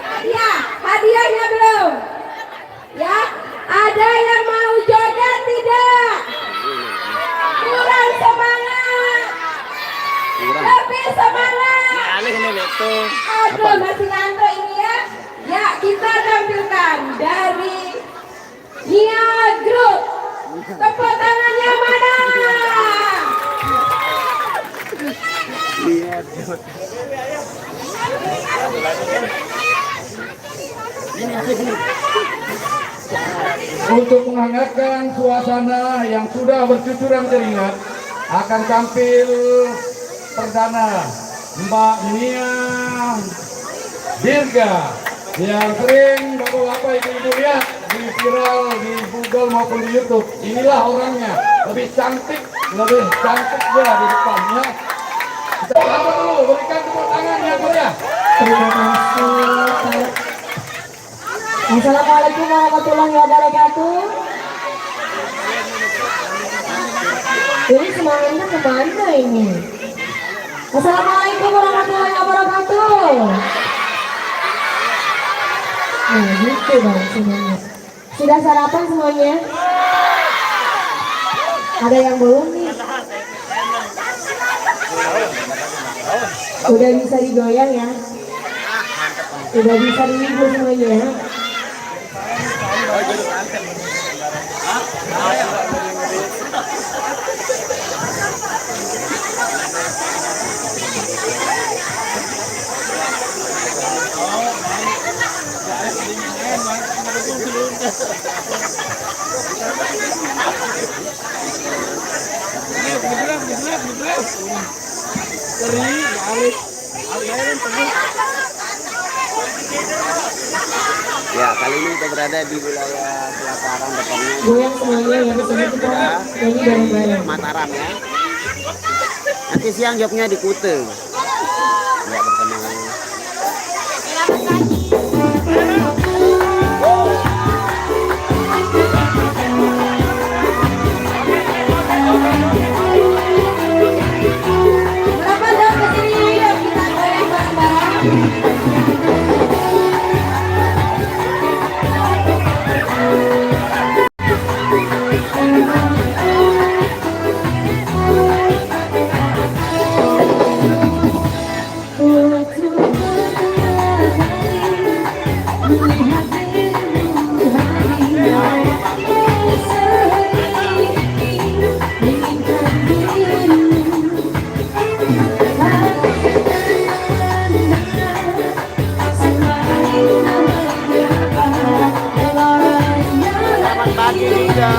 Hadiah, hadiahnya belum. Ya, ada yang mau joget tidak? Kurang semangat. Lebih semangat. Aduh, masih ngantuk ini ya. Ya, kita tampilkan dari Nia Group. Tepuk tangannya mana? Untuk menghangatkan suasana yang sudah bercucuran keringat, akan tampil perdana Mbak Nia Dirga yang sering bapak-bapak ibu-ibu lihat di viral di Google maupun di YouTube. Inilah orangnya, lebih cantik dia di depannya. Kita sapa dulu, berikan tepuk tangan yang meriah. Terima kasih. Assalamualaikum warahmatullahi wabarakatuh. Ini semangatnya kemana ini? Assalamualaikum warahmatullahi wabarakatuh. Nah gitu dong semuanya. Sudah sarapan semuanya? Ada yang belum nih? Udah bisa digoyang ya? Udah bisa dihibur semuanya ya? Ya, kali ini kita berada di wilayah pelataran depannya Goyang semuanya ya, disini kita nyanyi bareng-bareng. Mataram ya. Nanti siang jobnya di Kute. Ya, bersama Berapa dong kesini yuk kita goyang bareng-bareng. selamat pagi juga.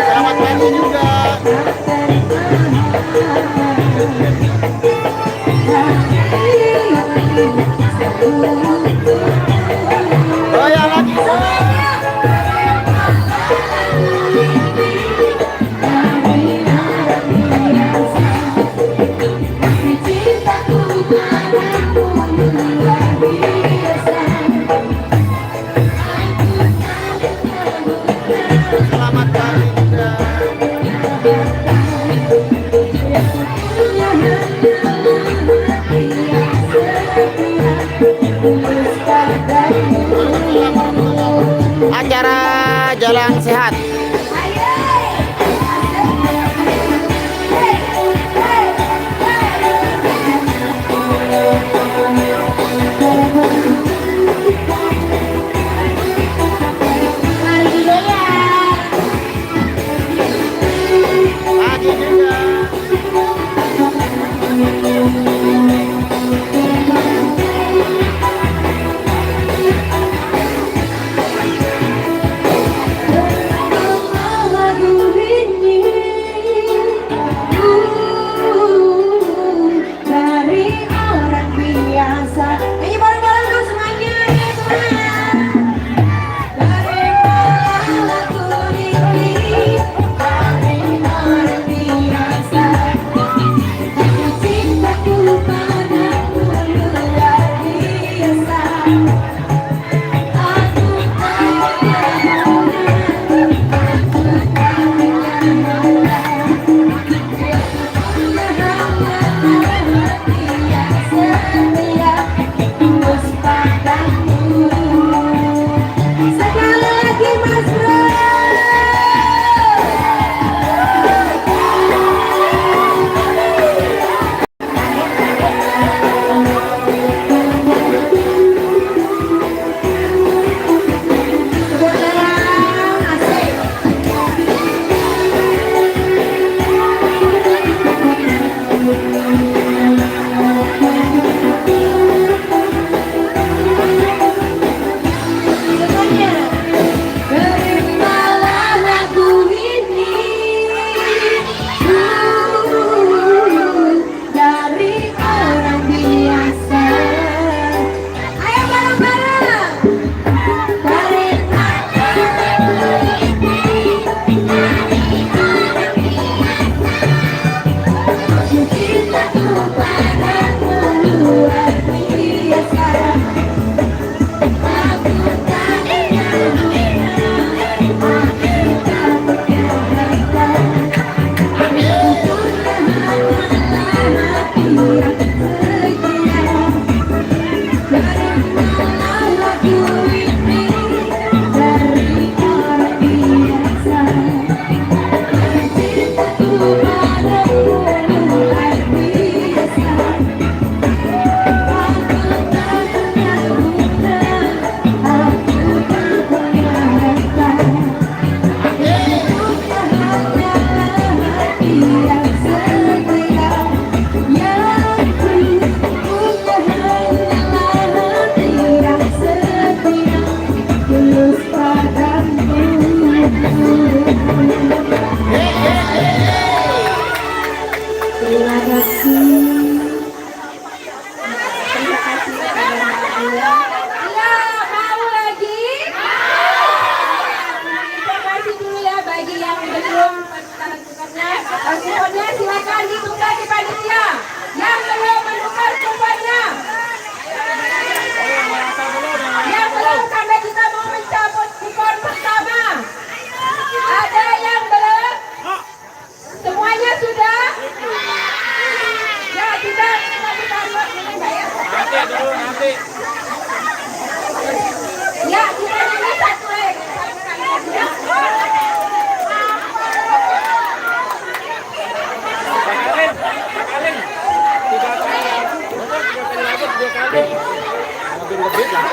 Selamat pagi juga. Goyang lagi. Selamat pagi juga. jalan sehat. Pagi juga. Dari orang biasa. Ini bareng-bareng dong semuanya. Dari lagu ini, dari orang biasa. Cintaku padamu luar biasa. Aku sekali lagi Mas Bro. Asik. Semuanya. Terimalah lagu ini dari orang biasa. Ayo bareng-bareng. Cintaku padamu luar biasa. Terima kasih. Terima kasih kepada Anda. Ya, mau lagi? Informasi dulu ya bagi yang belum kuponnya silakan dibuka di panitia. Yang belum menukar kuponnya. Yang belum karena kita mau mencabut kupon pertama. Ada yang belum? Semuanya sudah? Ya, kita buat ini enggak ya? Nanti dulu, nanti. Ya, kita ini satu lagi. Ya. Pakalin. 3 kali lagi. 2 kali. Lebih lebih lah.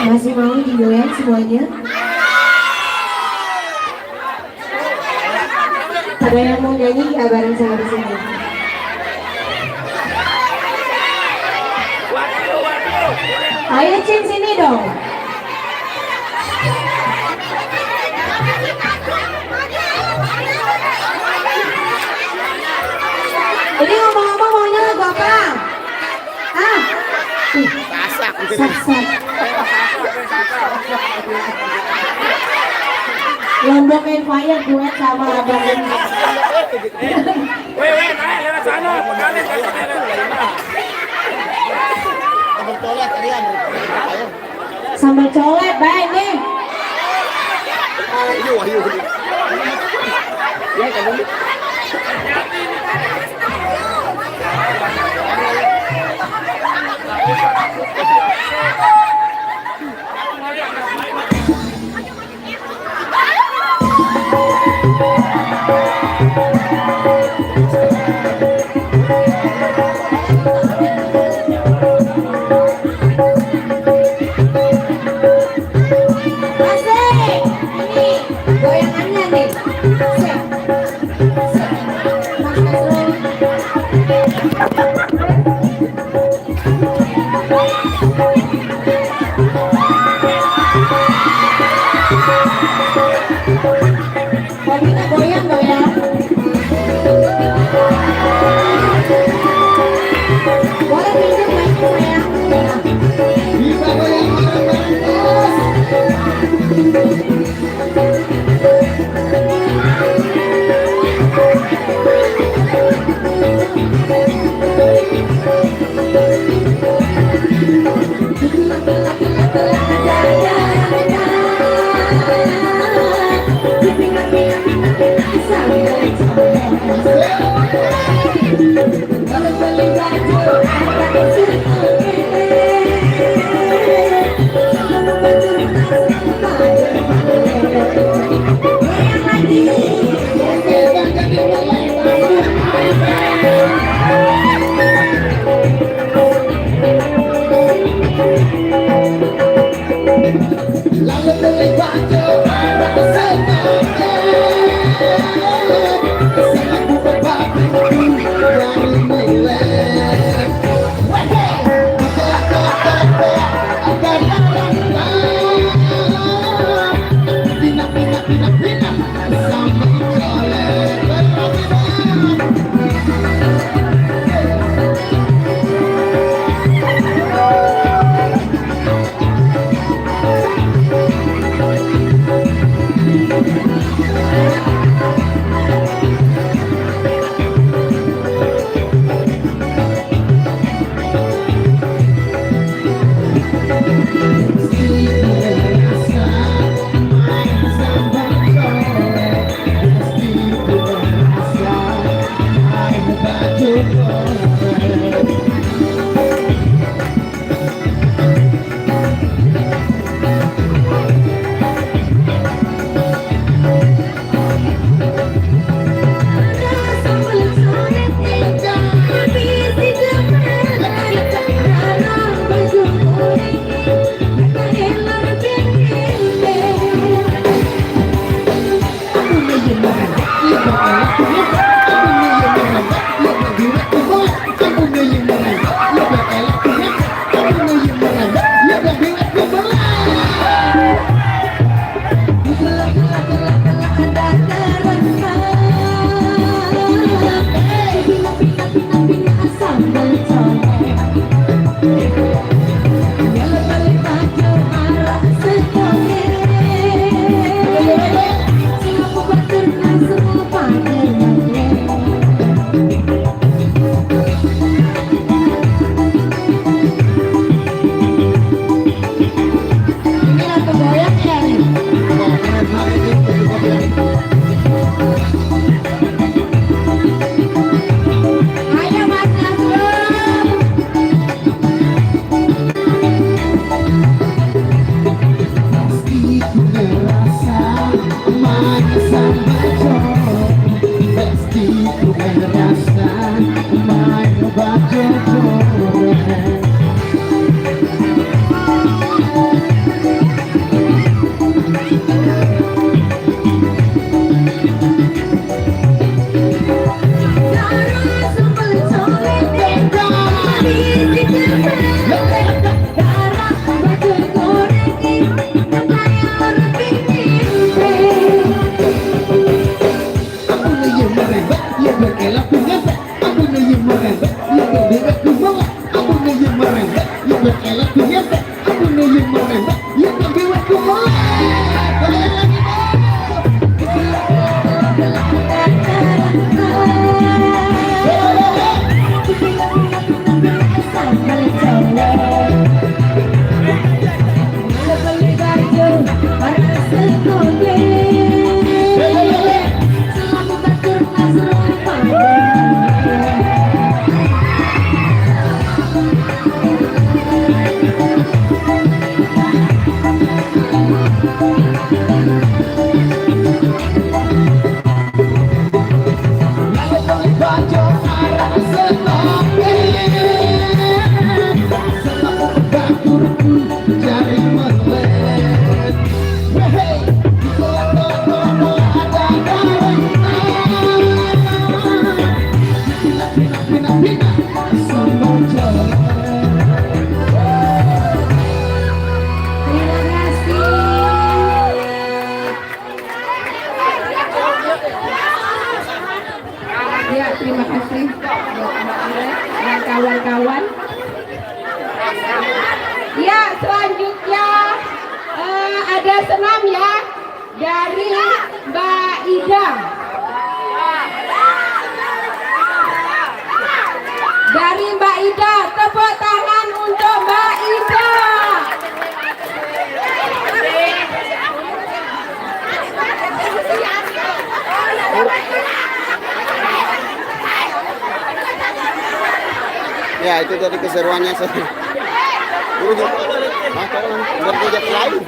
Masih mau digoyang semuanya? Ada yang mau nyanyi ya bareng saya di sini? Ayo Cin sini dong. Ini ngomong-ngomong maunya lagu apa? Ah, Kasak. sak-sak. Lombok and Fire duet sama Abang ini. Weh, naik lewat sana. Pakalin. Sambal colet baik nih. Iya. Ya, kan. Asik. Ini goyangannya nih. Sip. Sip. Mas Nasrul. Bobina goyang goyang. Boleh pinjam mic-nya sayang. Bisa goyang bareng-bareng terus. Lalu beli baju ada senangnya, selalu berbagi dari nilai. Selalu batur nasrul Ya itu dari keseruannya saya. Berjejak lain.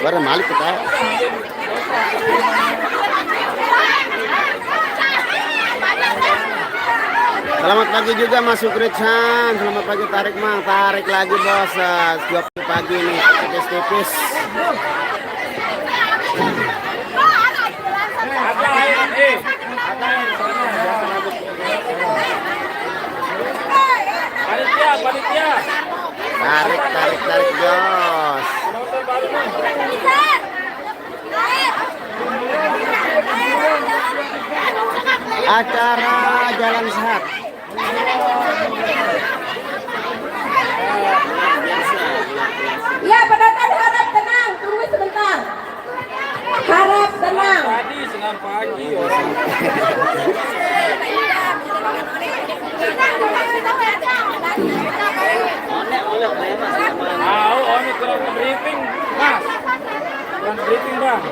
Baru malik kita. Selamat pagi juga Mas Sukritsan. Selamat pagi tarik Mang. Tarik lagi bos. Setiap pagi nih tipis-tipis. Panitia. Tarik Jos. Acara jalan sehat. Ya, penonton harap tenang, tunggu sebentar. Harap tenang. Tadi senang pagi orang. Ini kurang briefing, Mas. Kurang briefing, Bang.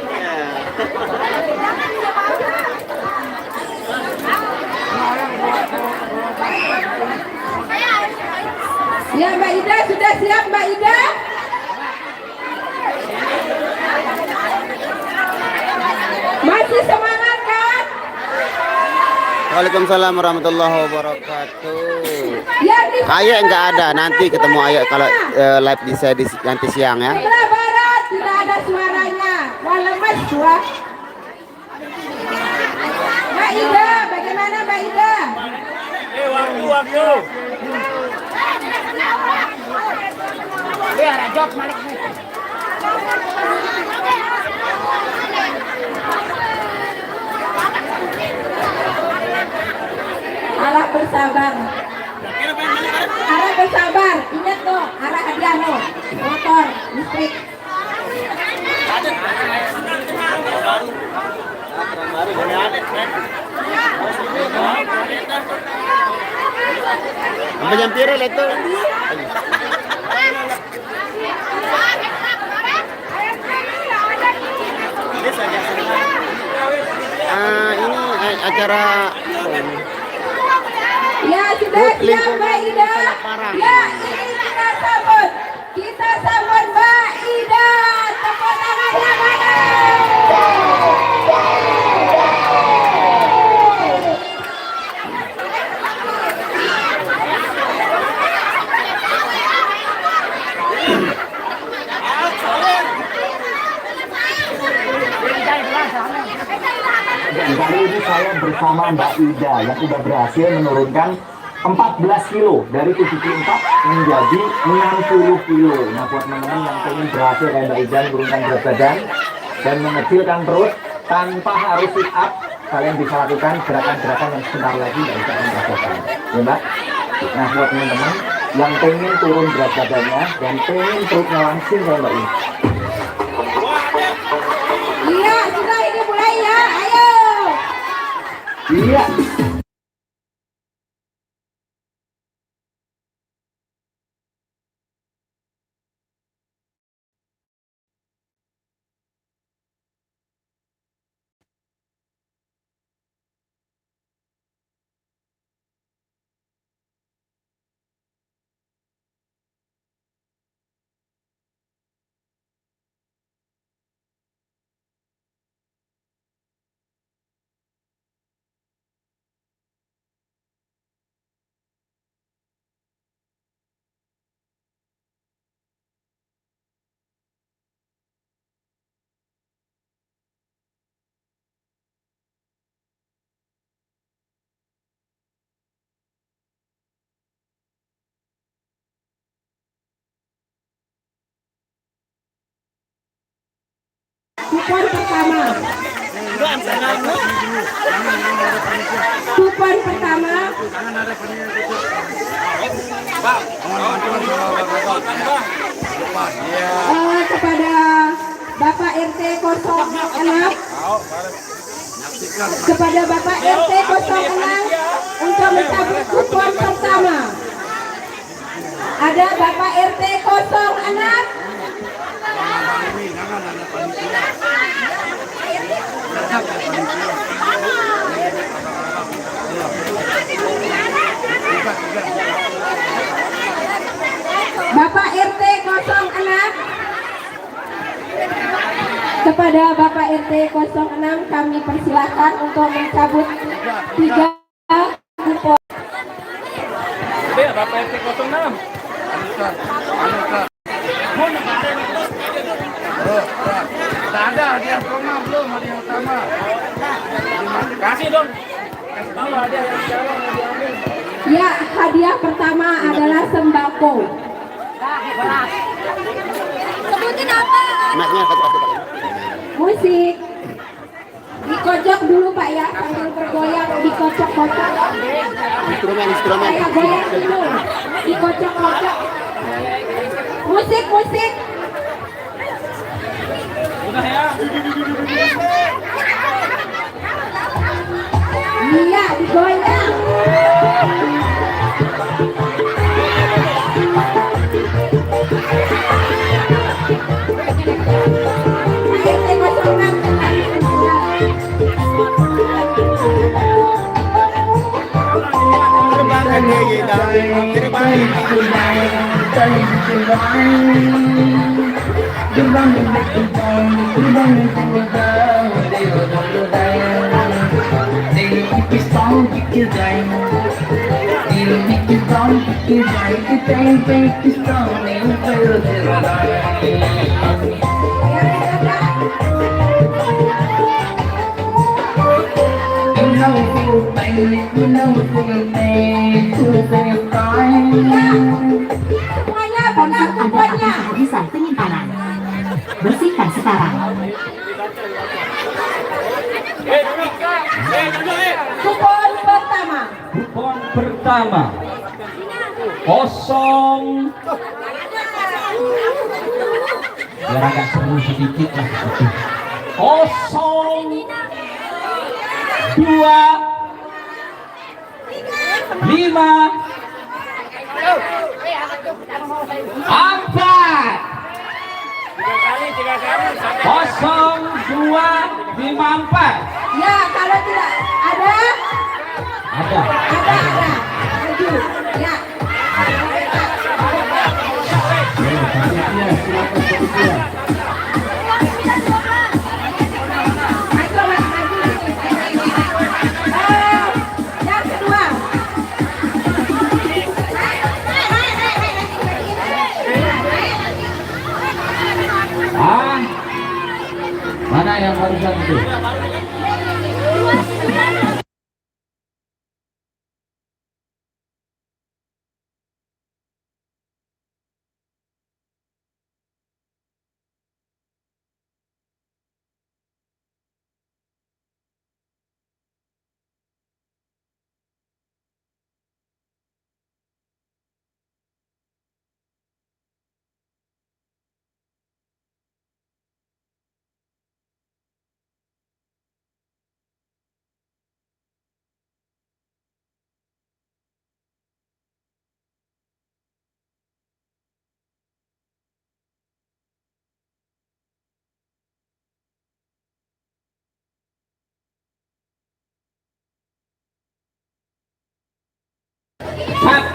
Ya, Mbak Ida sudah siap, Mbak Ida? Masih semangat kan? Waalaikumsalam warahmatullahi wabarakatuh. Ya, di Ayah nggak ada, nanti ketemu Ayah kalau live di saya nanti siang ya. sebelah barat tidak ada suaranya. Wah, lemas gua. Mbak Ida, bagaimana Mbak Ida? Waktu. Harap bersabar. Harap bersabar. Ingat tuh, arah hadiah lo. Motor, listrik. Menyampiri itu. Ini acara Ya, sudah siap Mbak Ida. Ya, ini kita sambut. Kita sambut Mbak Ida. Tepuk tangannya mana? Kali ini saya bersama Mbak Ida yang sudah berhasil menurunkan 14 kilo dari 74 menjadi 60 kilo. Nah, buat teman-teman yang ingin berhasil kayak Mbak Ida menurunkan berat badan dan mengecilkan perut tanpa harus sit up, kalian bisa lakukan gerakan-gerakan yang sebentar lagi Mbak Ida akan merasakan. Ya Mbak? Nah, buat teman-teman yang pengen turun berat badannya dan pengen perutnya langsing kayak Mbak Ida. Iya, sudah ini mulai ya. Ayo. Iya. Kupon pertama. Kupon pertama. Kepada Bapak RT 06. Kepada Bapak RT 06 untuk mencabut kupon pertama. Ada Bapak RT 06. Bapak RT 06. Kepada Bapak RT 06 kami persilahkan untuk mencabut 3 kupon. Bapak RT 06. Tak ada hadiah pertama belum, hadiah pertama. Kasih dong. Kasih tahu hadiah yang sekarang mau diambil. Ya, hadiah pertama adalah sembako. Sebutin apa? Anaknya Musik. Dikocok dulu Pak ya, sambil bergoyang dikocok-kocok. instrumen. Saya goyang dulu, dikocok-kocok. Musik. Udah ya. Iya, digoyang. terbangkan kita, terbang. Semuanya benar kuponnya. Kehabisan penyimpanan. Bersihkan sekarang. Kupon pertama. Kupon pertama. Kosong. Biar agak seru sedikit lah. Kosong. 2 5 4 0254. Ya, kalau tidak ada. Ada. Maju. Ya. Maju, Mas, maju. Yang kedua. Mana yang barusan itu?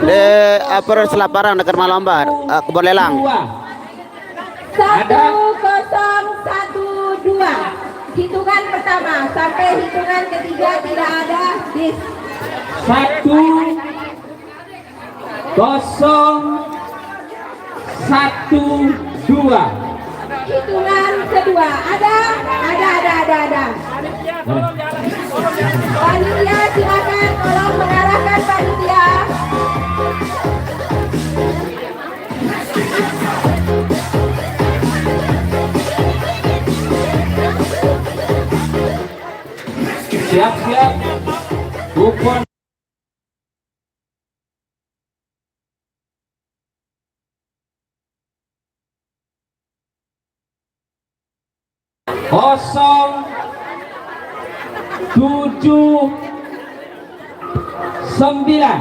Di Upper Selaparang dekat Malambar, kebun lelang. 1012. Hitungan pertama sampai hitungan ketiga tidak ada dis. 1012. Hitungan kedua ada. Panitia silakan tolong mengarahkan panitia. Siap. Kupon. Kosong 7 9. 1079.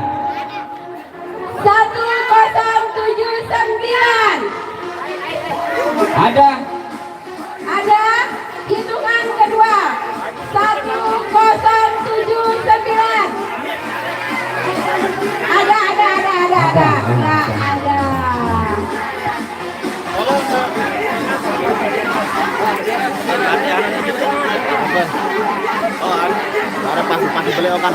Ada. Hitungan kedua 1079. Ada. silakan.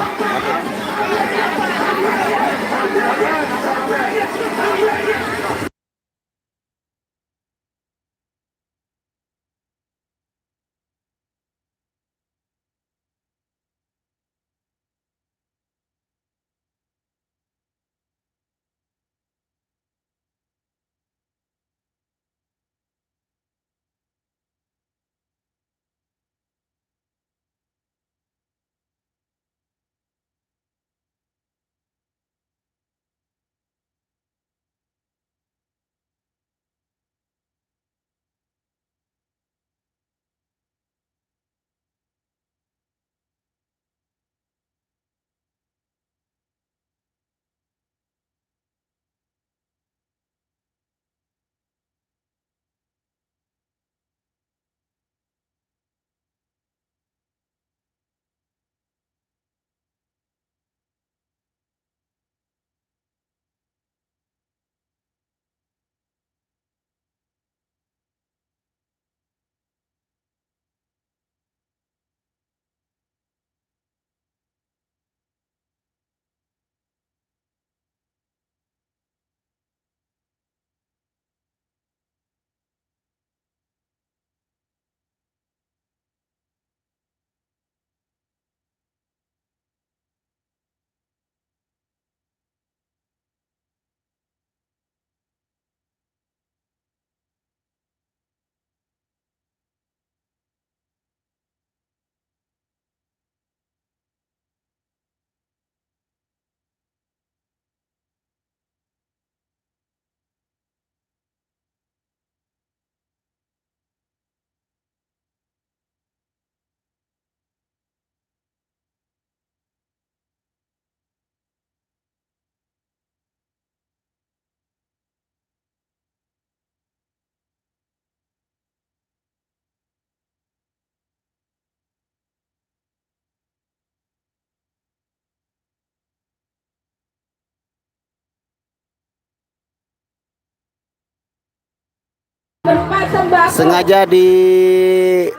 Sembako. Sengaja di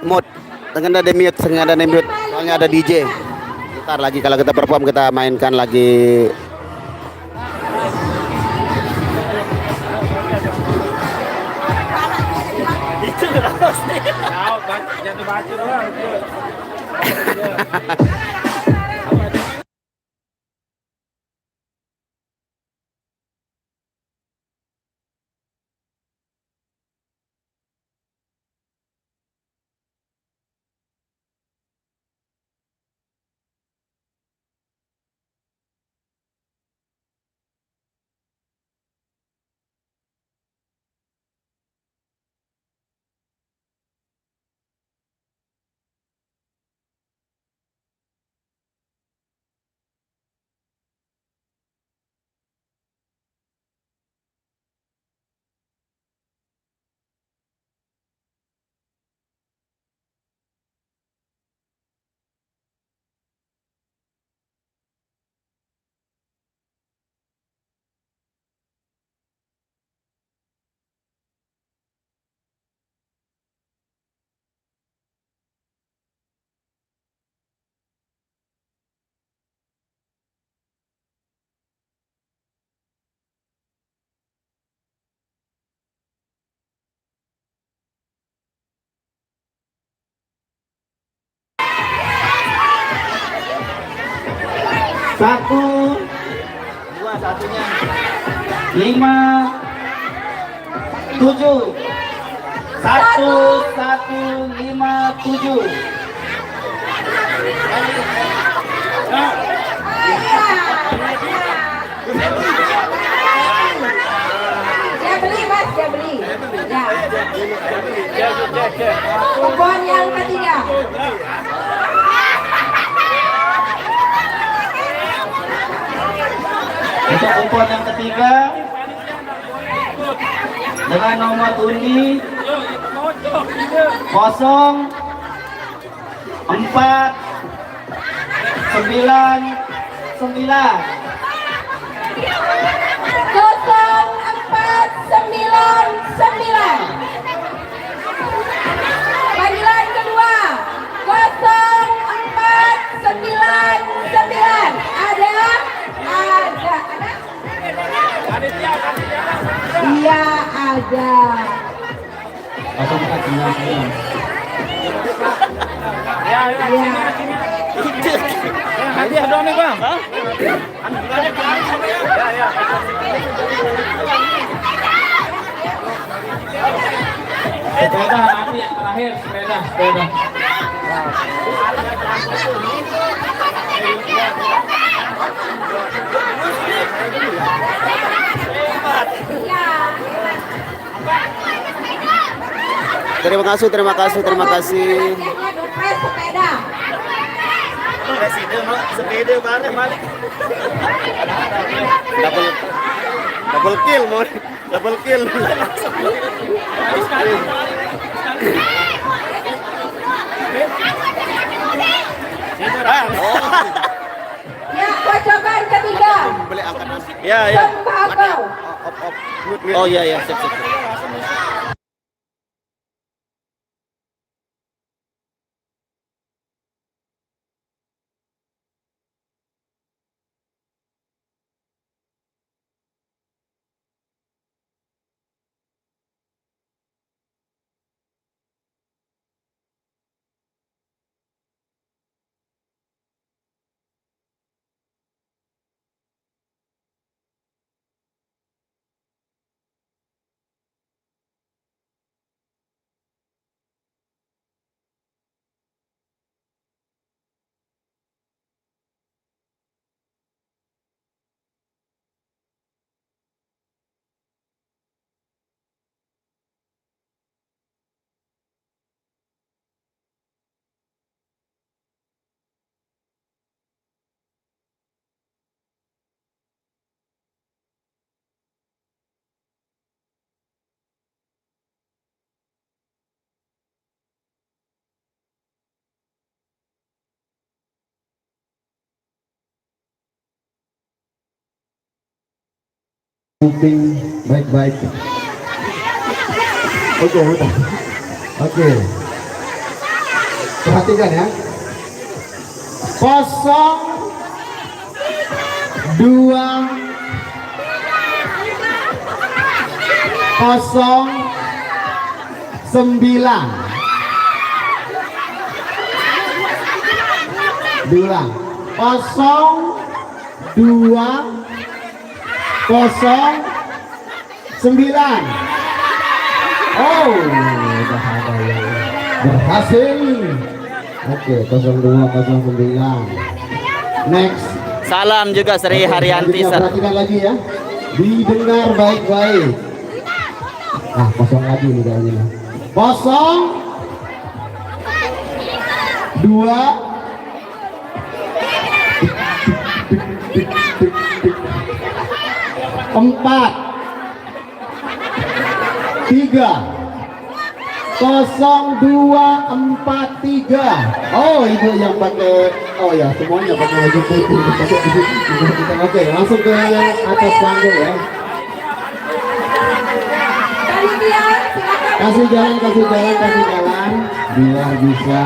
mute, sengaja di mute, soalnya ada DJ. Ntar lagi kalau kita perform kita mainkan lagi. Itu terus. Tahu, jangan baca doang. Satu, dua satunya, 5, 7, 1, 1, 5, 7. Dia beli mas, dia beli. Ya. Kupon yang ketiga. Untuk kupon yang ketiga dengan nomor undi 0, 4, 9, 9. 0499. Panggilan kedua 0499. saja. Ya, Ya. hadiah dong nih bang. Ya. Sepeda nanti yang terakhir sepeda. Terima kasih. Sepeda. Sepeda balik. Double kill, mau. Double kill. Ya, pojokan ketiga. Boleh angkat Mas. Sembako. Oh iya, siap. Moving baik-baik. Oke. Perhatikan ya. 0209. Diulang. 0209. Oh, udah ada yang berhasil. Oke, 0209. Next. Salam juga Sri Haryanti. Perhatikan lagi ya. Didengar baik-baik. Nah, kosong lagi nih kayaknya. 02 4 3 0243. Oh, itu yang pakai. Oh ya, semuanya pakai baju putih. Oke, langsung ke yang atas panggung ya. Panitia, silakan. Kasih jalan biar bisa.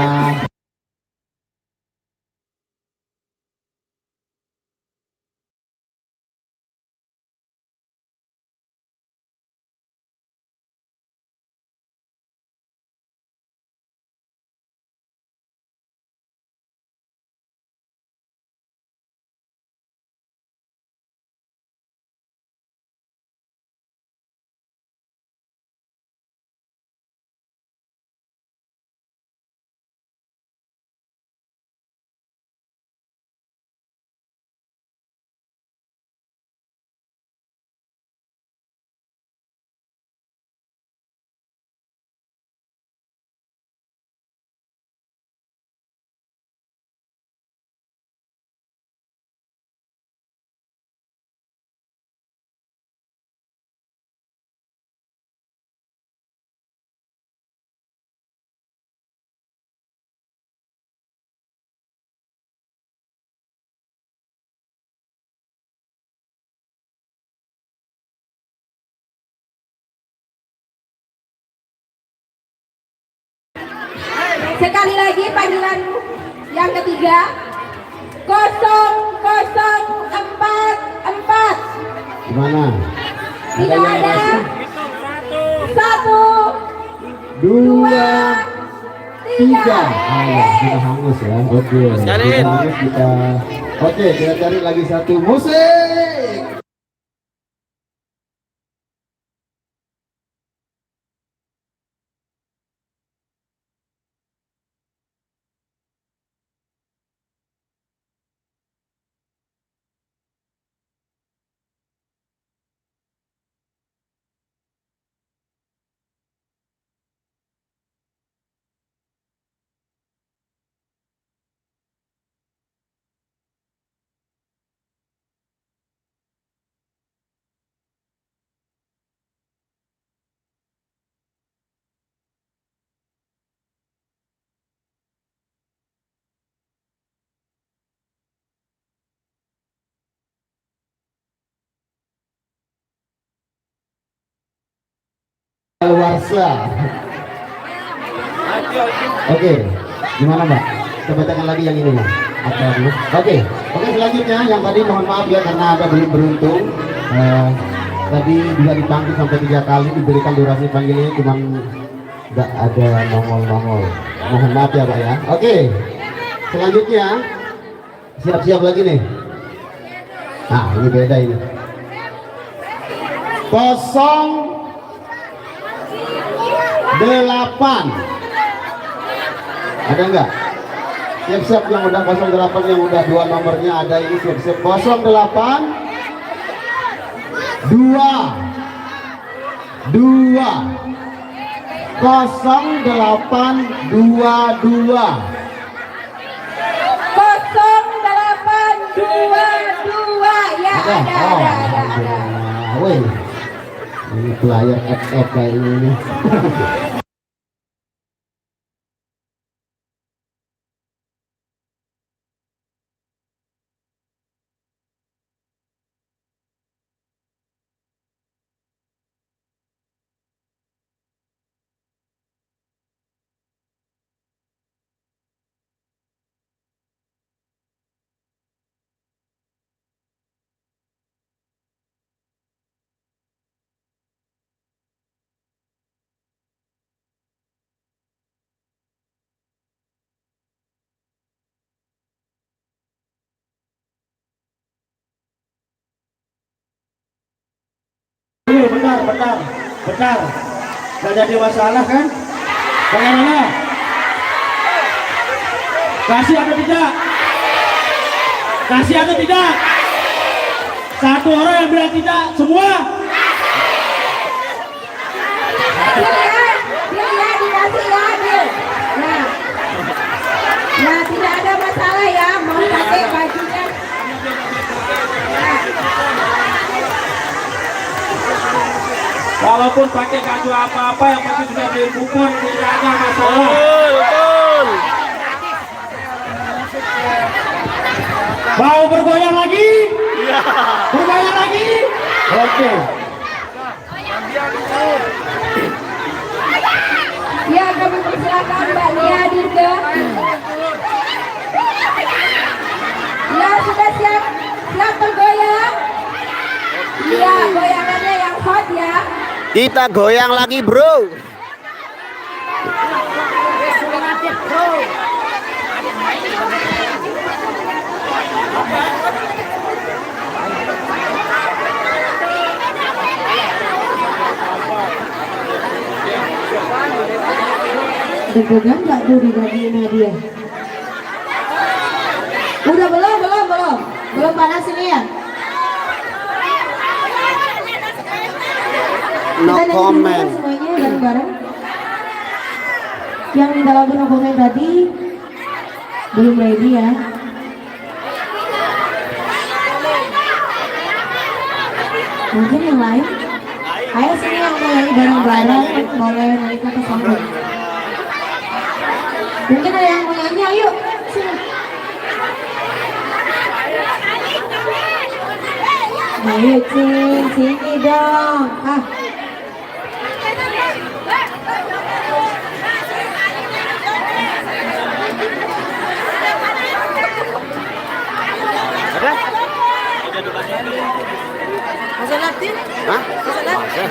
Sekali lagi panggilan yang ketiga 0044. Gimana? Tidak ada. dua, tiga. Ayo, kita hangus ya. Oke. Sekalian. Kita hangus kita. Oke, kita cari lagi satu musik. Warsa. Oke, gimana Mbak? Kita bacakan lagi yang ini Mbak. Oke, selanjutnya yang tadi mohon maaf ya karena ada belum beruntung. Tadi bisa dipanggil sampai 3 kali, diberikan durasi panggilnya cuman nggak ada nongol. Mohon maaf ya Pak ya. Oke, selanjutnya siap-siap lagi nih. Nah ini beda ini. 08. Ada enggak? Siap-siap yang udah 08, yang udah 2 nomornya ada ini, siap-siap. 08 2 0822. 0822 ya Ada? ada. Woi, ini player FF kayak ini. Bentar. Gak jadi masalah kan? Bagaimana? Kasih atau tidak? Kasih atau tidak? Satu orang yang bilang tidak, semua? Dikasih ya, Bil. Nah, tidak ada masalah ya, mau pakai bajunya. Walaupun pakai baju apa-apa yang pasti sudah dikubur, tidak ada masalah. Betul. Mau bergoyang lagi? Iya. Bergoyang lagi? Oke. Ya, kami persilakan Mbak Lia Dirga. Ya, sudah siap bergoyang. Iya, goyangannya yang hot ya. Kita goyang lagi, bro. Deg-degan nggak tuh digajiin hadiah? Udah belum panas ini ya? No Kita nyanyi dulu comment. semuanya bareng-bareng. Yang minta lagu no comment tadi belum ready ya. Mungkin yang lain. Ayo sini yang mau nyanyi bareng-bareng boleh naik ke atas panggung. Mungkin ada yang mau nyanyi, ayo sini. Ayo Cing, sini dong. Masa latih? Hah? Masa latih?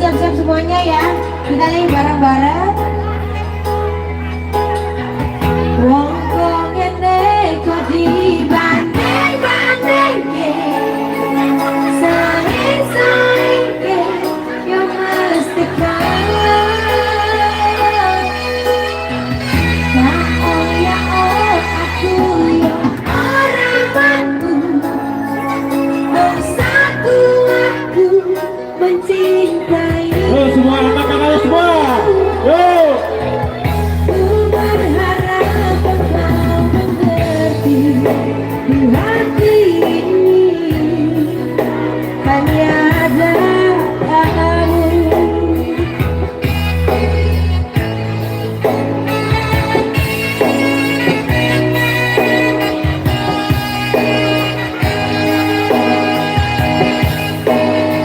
siap-siap semuanya ya. Kita nyanyi bareng-bareng. Wong kok ngene kok dibanding-bandingke, saing-saingke, yo mesti kalah. Ya oh aku yo orang mampu, dosaku aku mencintai. Semua anak-anak semua. Yuk. Ku berharap engkau mengerti, di hati ini hanya ada kamu.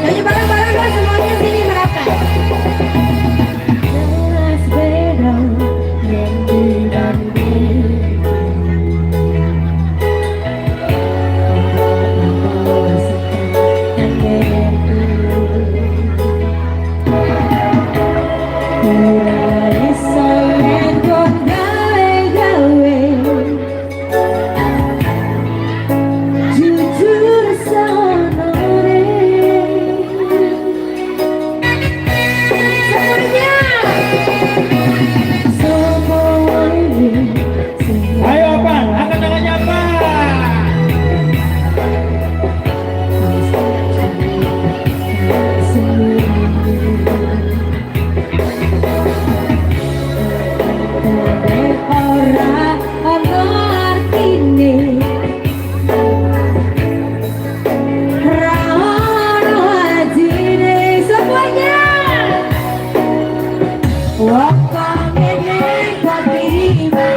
Nyanyi bareng-bareng dong semuanya, sini merapat. Jelas beda yang dibanding. Mulai sayang kau gawe-gawe, jujur sanore. Semuanya. Ayo Pan, angkat tangannya Pan. Wakang ini kau terima.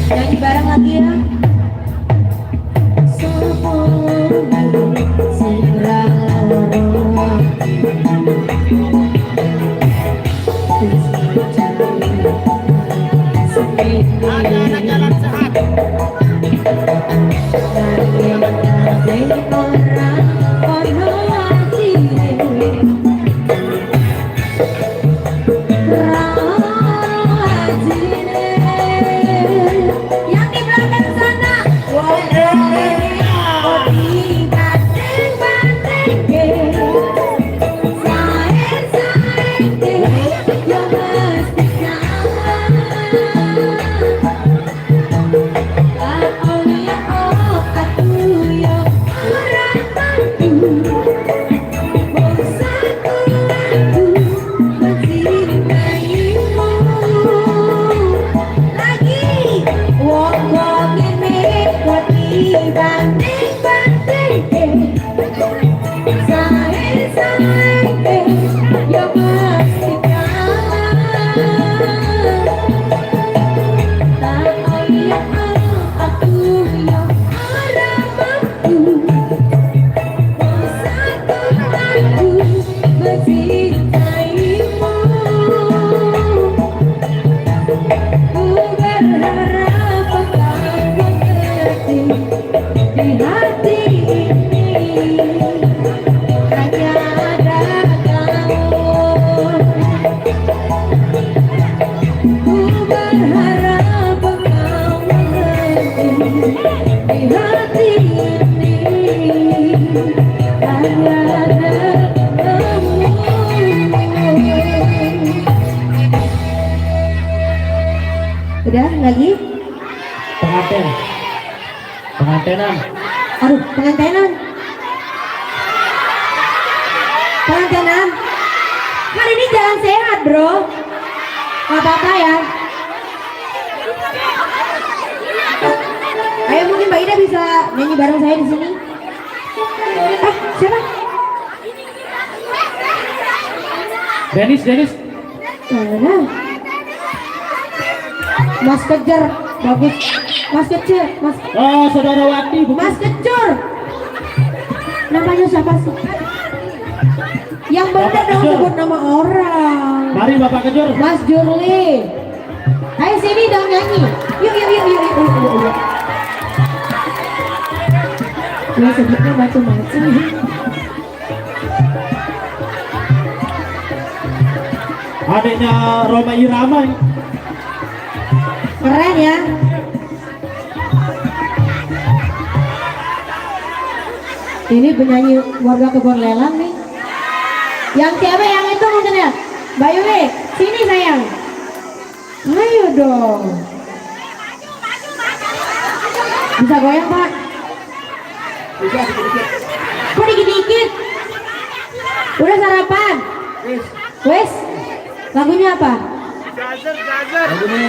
Nyanyi bareng lagi ya. Anak-anak jalan sehat. Yang di belakang sana. Oh, Udah lagi? Pengantin. Pengantinan. Aduh, pengantenan. Pengantenan. Kan ini jalan sehat, bro. Gak apa-apa ya. Ayo mungkin Mbak Ida bisa nyanyi bareng saya di sini. Siapa? Denis. Mana? Mas Kejar, bagus. Mas Kecil, Oh, saudara Wati, bukan? Mas Kecur. Namanya siapa sih? Yang benar Bapak dong Kejur. sebut nama orang. Mari Bapak Kejur. Mas Jurli. Ayo sini dong nyanyi. Yuk. Ya sebutnya macam-macam. Adiknya Roma Irama. Keren ya. Ini penyanyi warga Kebon Lelang nih. Yang cewek yang itu mungkin ya. Mbak Yuli, sini sayang. Ayo dong. Bisa goyang Pak? Bisa dikit-dikit. Kok dikit-dikit? Udah sarapan? Wes? Lagunya apa? Ini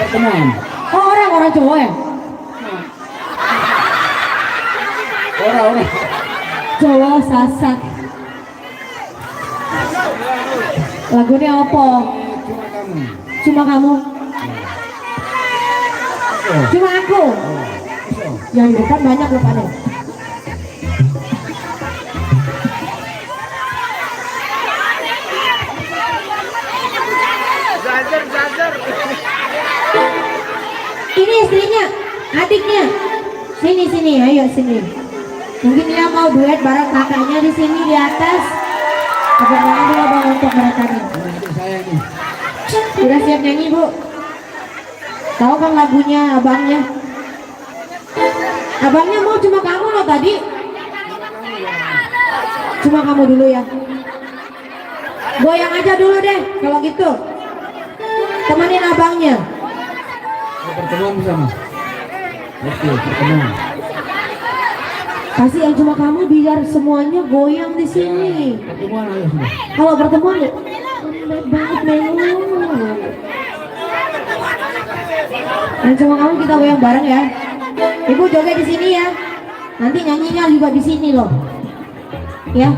pertemuan. Oh orang cowok ya? Orang. Cowok sasak. Lagunya apa? Cuma kamu. Cuma aku. Yang di depan banyak loh Pak. Ini istrinya, adiknya. Sini, ayo sini. Mungkin dia mau duet bareng kakaknya di sini di atas. Tepuk tangan dulu Bang untuk mereka nih. Saya nih. Udah siap nyanyi Bu? Tahu kan lagunya abangnya? Abangnya mau cuma kamu loh tadi. Cuma kamu dulu ya. Goyang aja dulu deh kalau gitu. Temenin abangnya. Pertemuan bersama. Oke, pertemuan. Kasih yang cuma kamu biar semuanya goyang di sini. Pertemuan ayo sudah. Kalau pertemuan baik banget melu. Yang cuma kamu kita goyang bareng ya. Ibu joget di sini ya. Nanti nyanyinya juga di sini loh. Ya.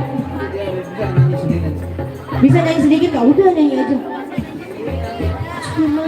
Bisa nyanyi sedikit nggak? Udah nyanyi aja. Cuma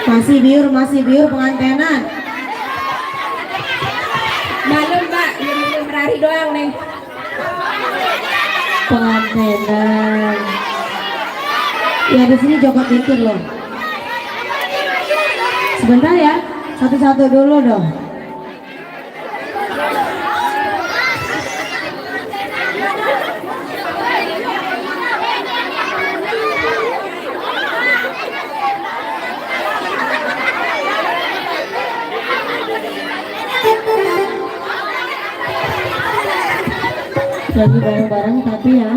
Masih biur pengantenan. Malam Mbak, yang berari doang nih. Pengantenan. Ya di sini joget dikit loh. Sebentar ya, satu-satu dulu dong. Lagi bareng-bareng tapi ya.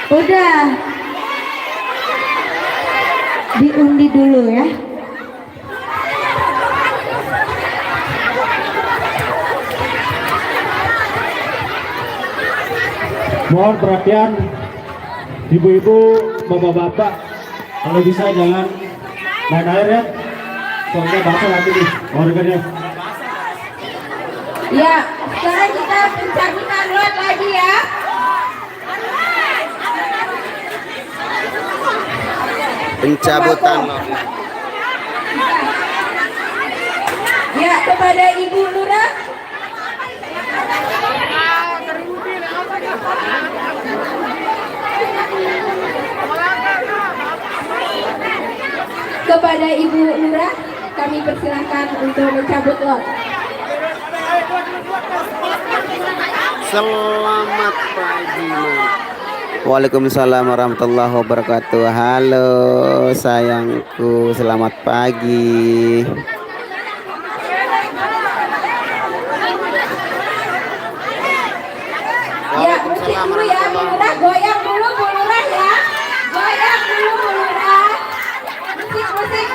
Udah diundi dulu ya. Mohon perhatian ibu-ibu, bapak-bapak, kalau bisa jangan main air ya, soalnya basah nanti nih organnya. Ya, sekarang kita pencabutan lot lagi ya. pencabutan. Ya, kepada Ibu Lurah. Kepada Ibu Lurah, kami persilahkan untuk mencabut lot. Selamat pagi, Mas. Waalaikumsalam warahmatullahi wabarakatuh. Halo sayangku, selamat pagi. Ya, musik dulu ya, Bu Lurah. Goyang dulu, Bu Lurah ya. Goyang dulu, Bu Lurah. Musik.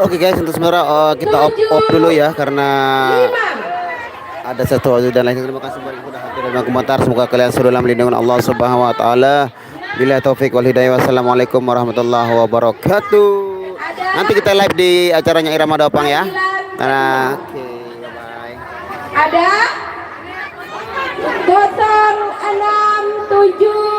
Oke guys, untuk sebenarnya kita off dulu ya karena ada sesuatu dan lain. Terima kasih banyak sudah hadir dan komentar. Semoga kalian selalu dalam lindungan Allah Subhanahu wa taala. Bila taufik wal hidayah. Wassalamualaikum warahmatullahi wabarakatuh. Nanti kita live di acaranya Irama Dopang ya. Nah, oke, bye. Ada 067